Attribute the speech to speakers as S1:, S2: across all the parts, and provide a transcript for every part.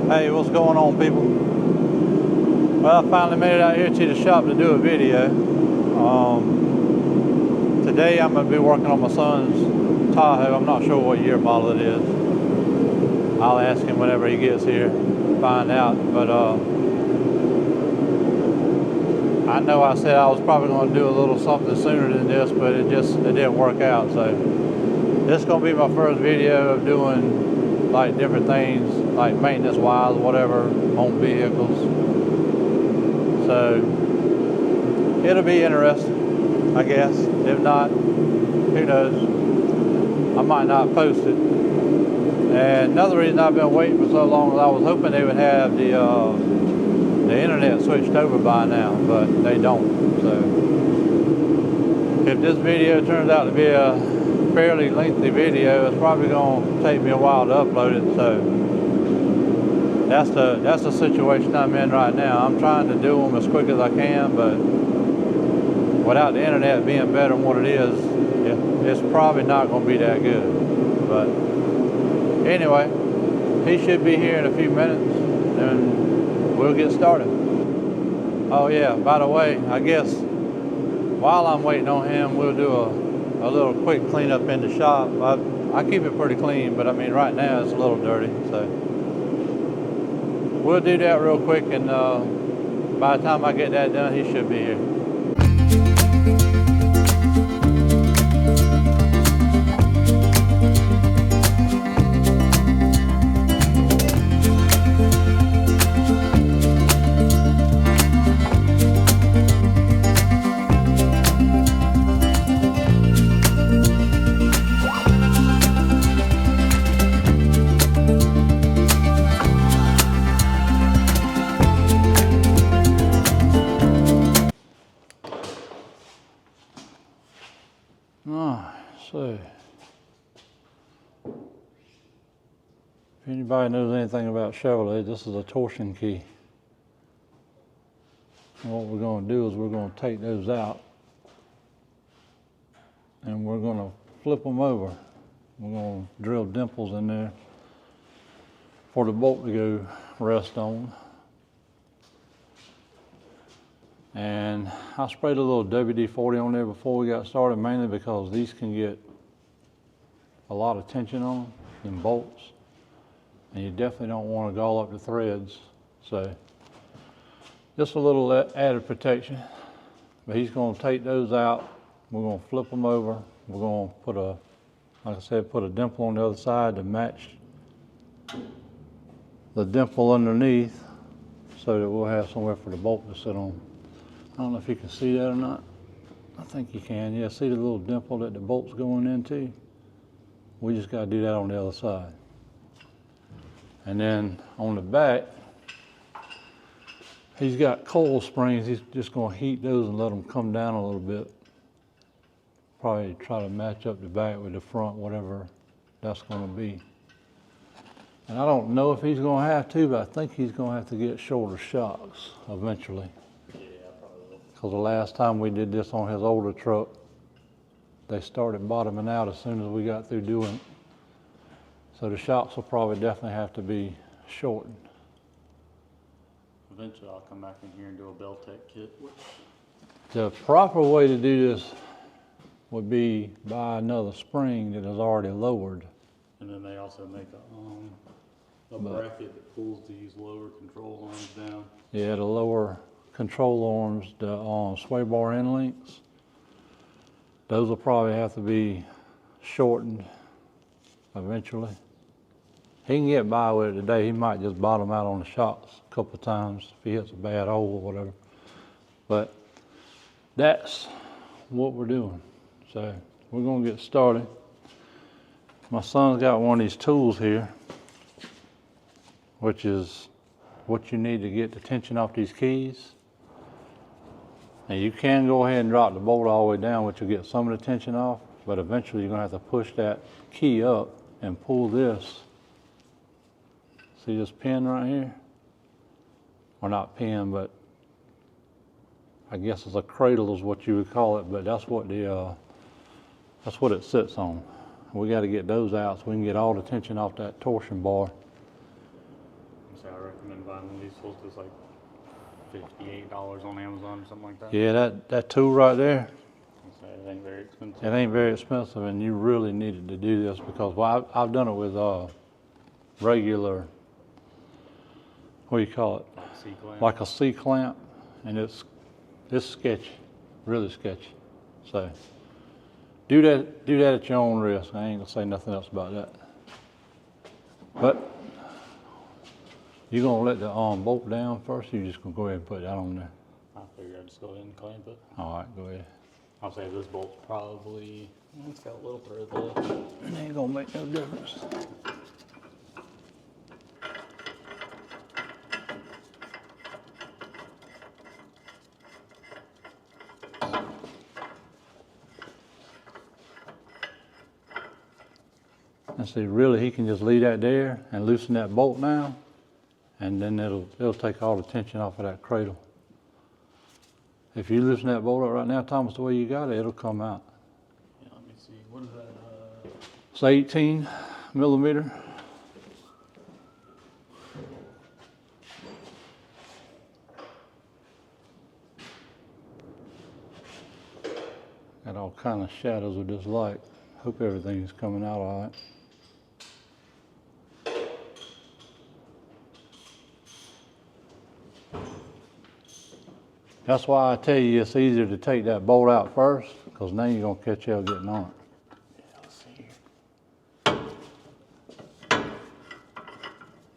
S1: Hey, what's going on, people? Well, I finally made it out here to the shop to do a video. Today I'm going to be working on my son's Tahoe. I'm not sure what year model it is. I'll ask him whenever he gets here, find out. But I know I said I was probably going to do a little something sooner than this, but it didn't work out. So this is going to be my first video of doing like different things, like maintenance wise, whatever, on vehicles. So it'll be interesting, I guess. If not, who knows? I might not post it. And another reason I've been waiting for so long is I was hoping they would have the internet switched over by now, but they don't. So if this video turns out to be a fairly lengthy video, it's probably going to take me a while to upload it. So that's the situation I'm in right now. I'm trying to do them as quick as I can, but without the internet being better than what it is, it's probably not going to be that good. But anyway, he should be here in a few minutes and we'll get started. Oh yeah, by the way, I guess while I'm waiting on him, we'll do a little quick cleanup in the shop. I keep it pretty clean, but I mean right now it's a little dirty, so we'll do that real quick, and by the time I get that done, he should be here. So, if anybody knows anything about Chevrolet, this is a torsion key. And what we're going to do is we're going to take those out and we're going to flip them over. We're going to drill dimples in there for the bolt to go rest on. And I sprayed a little WD-40 on there before we got started, mainly because these can get a lot of tension on them in bolts, and you definitely don't want to gall up the threads. So just a little added protection. But he's going to take those out. We're going to flip them over. We're going to put like I said, put a dimple on the other side to match the dimple underneath, so that we'll have somewhere for the bolt to sit on. I don't know if you can see that or not. I think you can. Yeah, see the little dimple that the bolt's going into? We just got to do that on the other side. And then on the back, he's got coil springs. He's just going to heat those and let them come down a little bit. Probably try to match up the back with the front, whatever that's going to be. And I don't know if he's going to have to, but I think he's going to have to get shorter shocks eventually. Because the last time we did this on his older truck, they started bottoming out as soon as we got through doing it. So the shocks will probably definitely have to be shortened.
S2: Eventually I'll come back in here and do a Beltec kit.
S1: The proper way to do this would be buy another spring that is already lowered.
S2: And then they also make a bracket that pulls these lower control arms down.
S1: Yeah, the lower control arms, the sway bar end links, those will probably have to be shortened eventually. He can get by with it today. He might just bottom out on the shocks a couple of times if he hits a bad hole or whatever. But that's what we're doing. So we're going to get started. My son's got one of these tools here, which is what you need to get the tension off these keys. And you can go ahead and drop the bolt all the way down, which will get some of the tension off, but eventually you're going to have to push that key up and pull this. See this pin right here? Or not pin, but I guess it's a cradle is what you would call it, but that's what it sits on. We got to get those out so we can get all the tension off that torsion bar.
S2: say I recommend buying one of these tools. It's like $58 on Amazon or something like that.
S1: Yeah, that tool right there,
S2: So it ain't very expensive.
S1: it ain't very expensive, and you really needed to do this because, well, I've done it with regular, what do you call it?
S2: Like C-clamp.
S1: Like a C-clamp, and it's sketchy, really sketchy. So do that at your own risk. I ain't gonna say nothing else about that. But you gonna let the bolt down first, or you just gonna go ahead and put that on there?
S2: I figure I'd just go ahead and clamp it.
S1: All right, go ahead.
S2: I'll say this bolt's probably, it's got a little thread left.
S1: It ain't gonna make no difference. And see, really, he can just leave that there and loosen that bolt now, and then it'll take all the tension off of that cradle. If you loosen that bolt up right now, Thomas, the way you got it, it'll come out.
S2: Yeah, let me see. What is that?
S1: It's 18 millimeter. Got all kind of shadows with this light. Hope everything's coming out all right. That's why I tell you it's easier to take that bolt out first, because now you're gonna catch hell getting on it.
S2: Yeah, let's see here.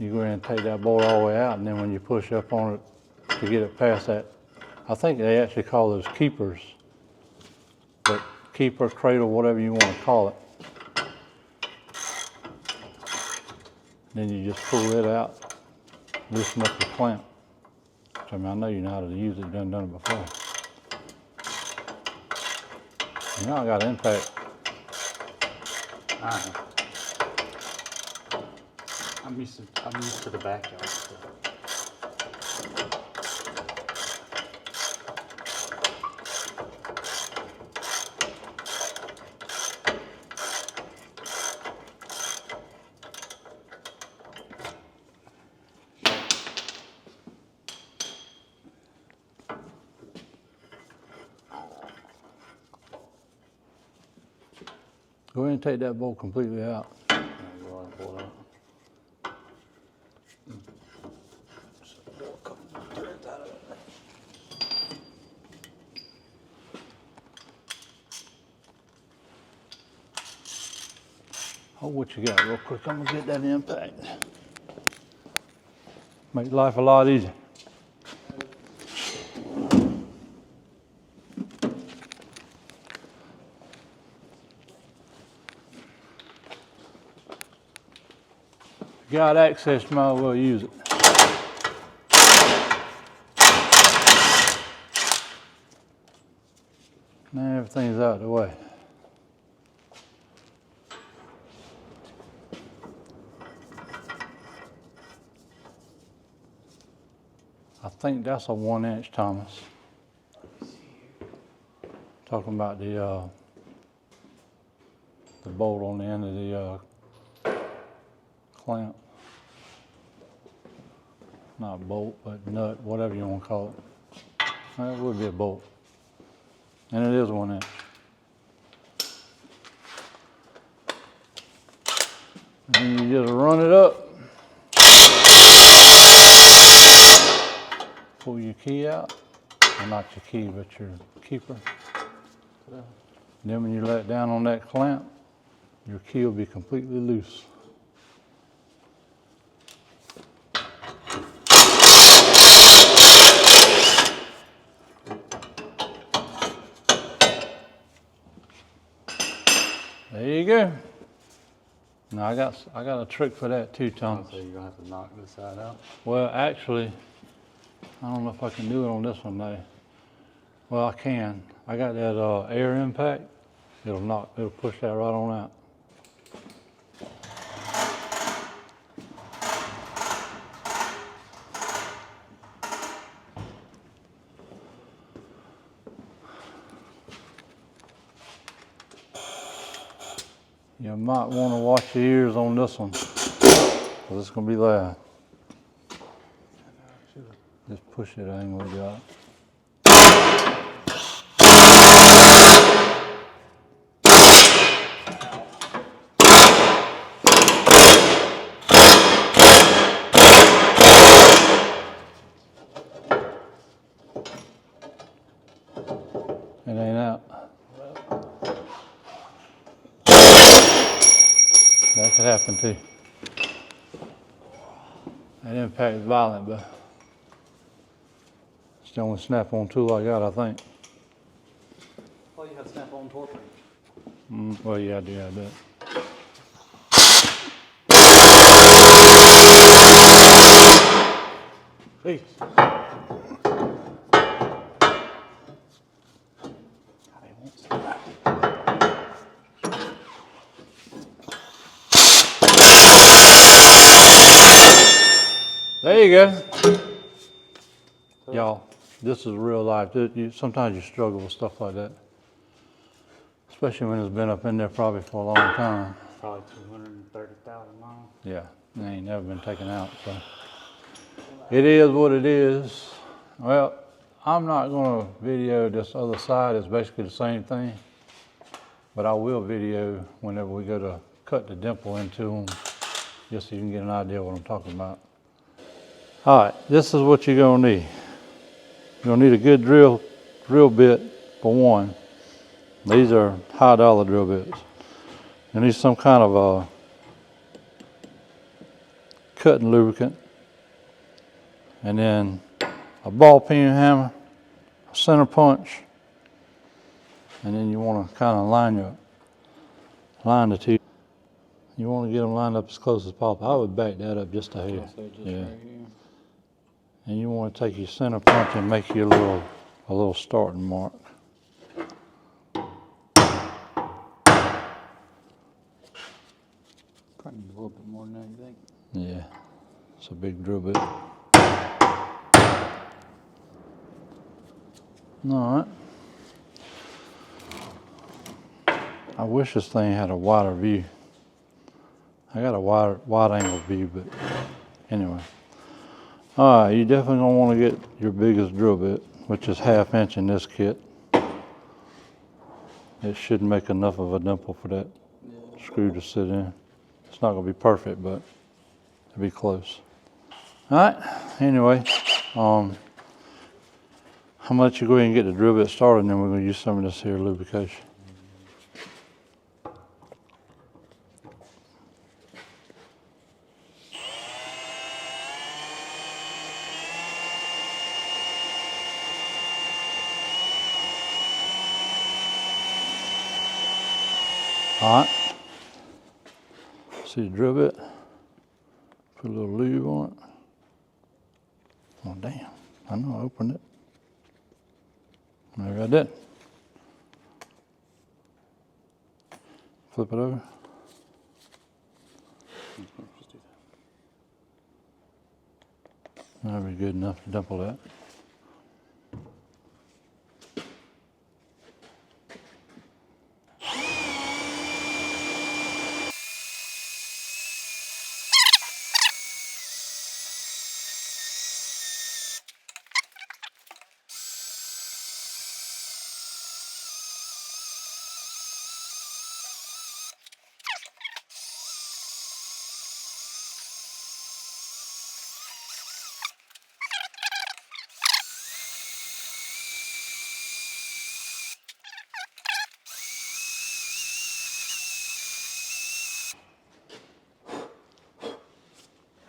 S1: You go ahead and take that bolt all the way out, and then when you push up on it to get it past that, I think they actually call those keepers, but keeper, cradle, whatever you want to call it. Then you just pull it out, loosen up the clamp. I mean, I know you know how to use it, you've done it before. Now I got an impact.
S2: I'm used to the backyard stuff.
S1: Go ahead and take that bolt completely out.
S2: I'll go ahead and pull it out.
S1: Hold what you got real quick. I'm gonna get that impact. Make life a lot easier. If you got access, you might as well use it. Now everything's out of the way. I think that's a 1 inch, Thomas. Talking about the bolt on the end of the clamp. Not bolt, but nut, whatever you want to call it. Well, it would be a bolt. And it is 1 inch. And you just run it up. Pull your key out. Well, not your key, but your keeper. Then when you let it down on that clamp, your key will be completely loose. There you go. Now I got a trick for that too, Tom.
S2: So you're gonna have to knock this side out.
S1: Well, actually, I don't know if I can do it on this one though. Well, I can. I got that air impact. It'll push that right on out. You might want to watch your ears on this one, because it's going to be loud. Just push it angle we got. It ain't out. That could happen too. That impact is violent, but it's the only snap-on tool I got, I think.
S2: Oh, you have snap-on torque wrench.
S1: Well, yeah, I do have that.
S2: Hey.
S1: There you go. Y'all, this is real life. Sometimes you struggle with stuff like that. Especially when it's been up in there probably for a long time.
S2: Probably 230,000 miles.
S1: Yeah, it ain't never been taken out, so. It is what it is. Well, I'm not gonna video this other side. It's basically the same thing. But I will video whenever we go to cut the dimple into them, just so you can get an idea of what I'm talking about. All right, this is what you're gonna need. You're gonna need a good drill bit for one. These are high dollar drill bits. You need some kind of a cutting lubricant, and then a ball peen hammer, a center punch, and then you want to kind of line the two. You want to get them lined up as close as possible. I would back that up just a hair. Yeah. Right, and you want to take your center punch and make you a little starting mark.
S2: Probably a little bit more than that, you think?
S1: Yeah, it's a big drill bit. All right. I wish this thing had a wider view. I got a wide angle view, but anyway. All right, you definitely gonna want to get your biggest drill bit, which is 1/2 inch in this kit. It should make enough of a dimple for that screw to sit in. It's not gonna be perfect, but it'll be close. All right, anyway, I'm gonna let you go ahead and get the drill bit started, and then we're gonna use some of this here lubrication. All right, see the drill bit? Put a little lube on it. Oh damn, I know I opened it. Maybe I did. Flip it over. That'll be good enough to dimple that.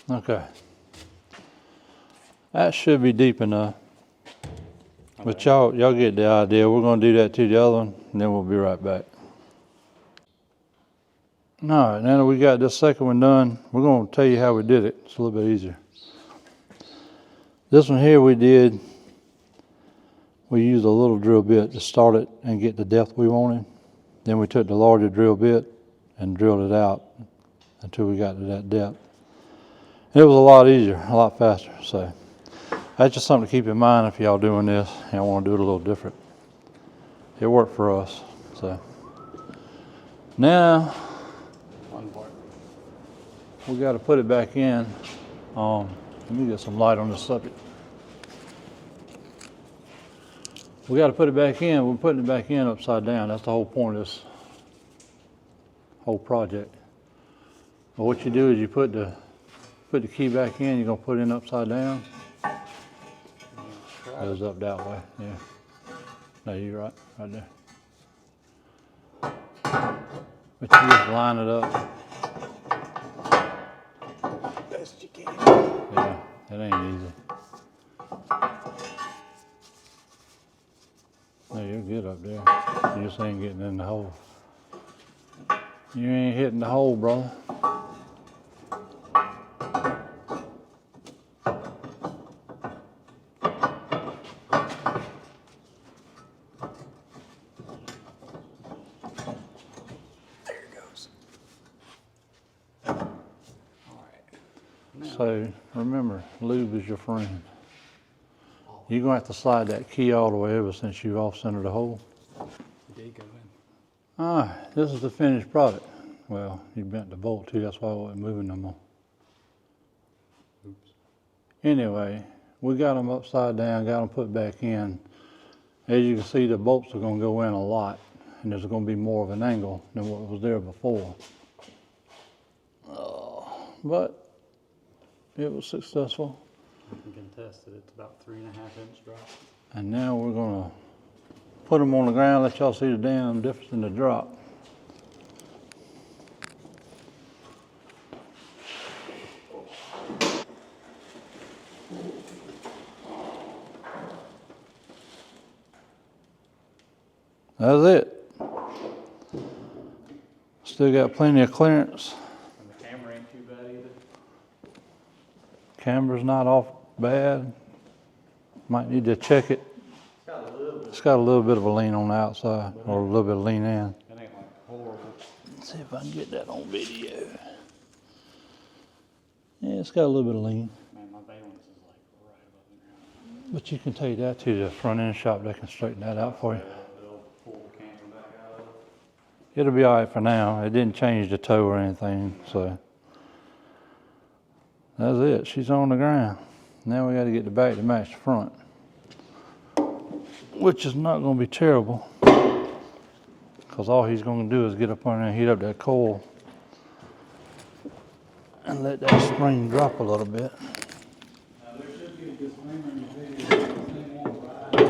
S1: Okay. That should be deep enough. But y'all get the idea. We're gonna do that to the other one, and then we'll be right back. All right, now that we got this second one done, we're gonna tell you how we did it. It's a little bit easier. This one here we used a little drill bit to start it and get the depth we wanted. Then we took the larger drill bit and drilled it out until we got to that depth. It was a lot easier, a lot faster. So that's just something to keep in mind if y'all doing this and y'all want to do it a little different. It worked for us. So now we got to put it back in. Let me get some light on this subject. We got to put it back in. We're putting it back in upside down. That's the whole point of this whole project. But what you do is you put the key back in. You're gonna put it in upside down. Goes up that way. Yeah. No, you're right there. But you just line it up.
S3: Best you can.
S1: Yeah, it ain't easy. No, you're good up there. You just ain't getting in the hole. You ain't hitting the hole, brother.
S3: There it goes. All right.
S1: So remember, lube is your friend. You're gonna have to slide that key all the way over since you've off-centered the hole.
S3: It did go in.
S1: This is the finished product. Well, you bent the bolt too, that's why I wasn't moving no more.
S2: Oops.
S1: Anyway, we got them upside down, got them put back in. As you can see, the bolts are gonna go in a lot, and there's gonna be more of an angle than what was there before. But it was successful.
S2: You can test it. It's about 3.5 inch drop.
S1: And now we're gonna put them on the ground, let y'all see the damn difference in the drop. That's it. Still got plenty of clearance.
S2: And the camera ain't too bad either.
S1: Camera's not off bad. Might need to check it. It's got a little bit of a lean on the outside, or a little bit of lean in.
S2: It ain't like horrible.
S1: Let's see if I can get that on video. Yeah, it's got a little bit of lean.
S2: Man, my valence is like right above the ground.
S1: But you can take that to the front end shop. They can straighten that out for you.
S2: They'll pull the camera back out of it.
S1: It'll be all right for now. It didn't change the toe or anything, so. That's it. She's on the ground. Now we got to get the back to match the front, which is not going to be terrible, because all he's going to do is get up on there and heat up that coil and let that spring drop a little bit.
S2: Now there should be a disclaimer in the video that this thing won't ride.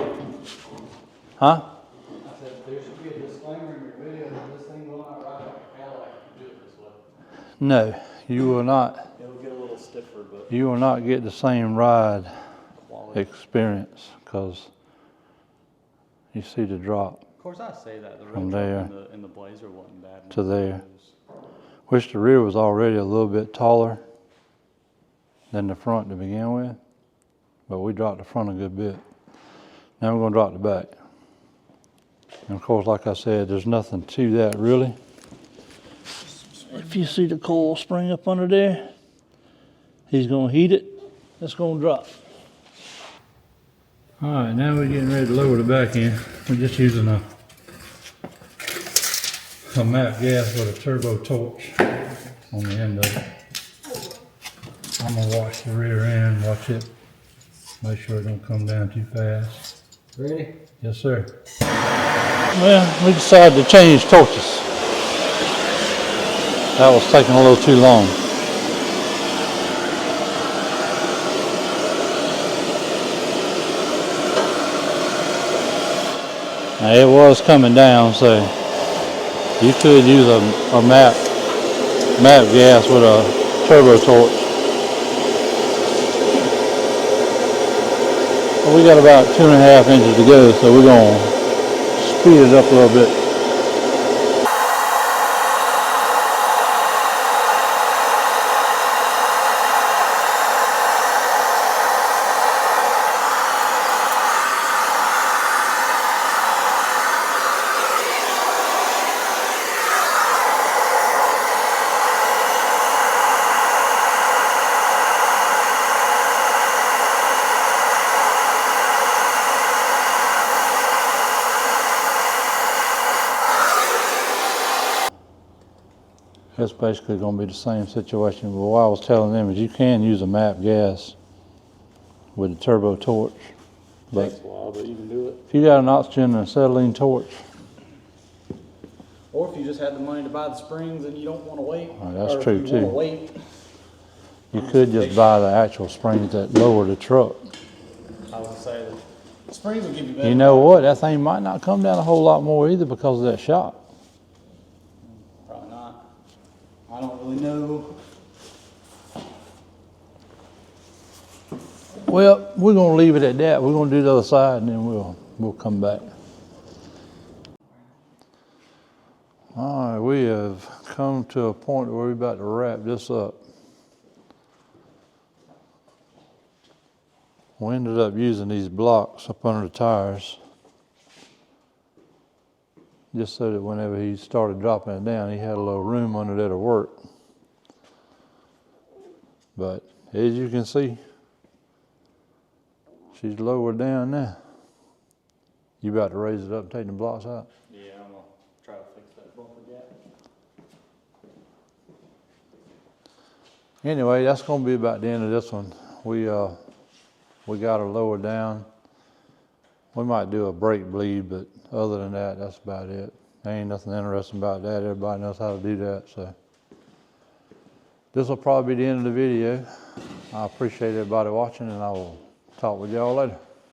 S1: Huh?
S2: I said there should be a disclaimer in your video that this thing will not ride like a Cadillac if you do it this way.
S1: No, you will not.
S2: It'll get a little stiffer, but
S1: You will not get the same ride
S2: quality.
S1: experience, because you see the drop
S2: Of course, I say that the
S1: From
S2: real
S1: there
S2: truck in the Blazer wasn't bad.
S1: to there. Which the rear was already a little bit taller than the front to begin with, but we dropped the front a good bit. Now we're going to drop the back. And of course, like I said, there's nothing to that really. If you see the coil spring up under there, he's going to heat it, it's going to drop. All right, now we're getting ready to lower the back end. We're just using a map gas with a turbo torch on the end of it. I'm gonna watch the rear end, watch it, make sure it don't come down too fast.
S3: Ready?
S1: Yes, sir. Well, we decided to change torches. That was taking a little too long. Now, it was coming down, so you could use a map gas with a turbo torch. Well, we got about 2.5 inches to go, so we're gonna speed it up a little bit. It's basically going to be the same situation, but what I was telling them is you can use a map gas with a turbo torch But
S2: Takes a while, but you can do it.
S1: if you got an oxygen and acetylene torch,
S3: Or if you just had the money to buy the springs and you don't want to wait.
S1: that's
S3: or if
S1: true,
S3: you
S1: too.
S3: Want to wait.
S1: you could just buy the actual springs that lower the truck.
S3: I would say that the springs will give you better.
S1: You know what? That thing might not come down a whole lot more either because of that shock.
S3: Probably not. I don't really know.
S1: Well, we're gonna leave it at that. We're gonna do the other side and then we'll come back. All right, we have come to a point where we're about to wrap this up. We ended up using these blocks up under the tires just so that whenever he started dropping it down, he had a little room under there to work. But as you can see, she's lower down now. You about to raise it up and take the blocks out?
S3: Yeah, I'm going to try to fix that bumper gap.
S1: Anyway, that's going to be about the end of this one. We got her lower down. We might do a brake bleed, but other than that, that's about it. There ain't nothing interesting about that. Everybody knows how to do that. So this will probably be the end of the video. I appreciate everybody watching, and I will talk with y'all later.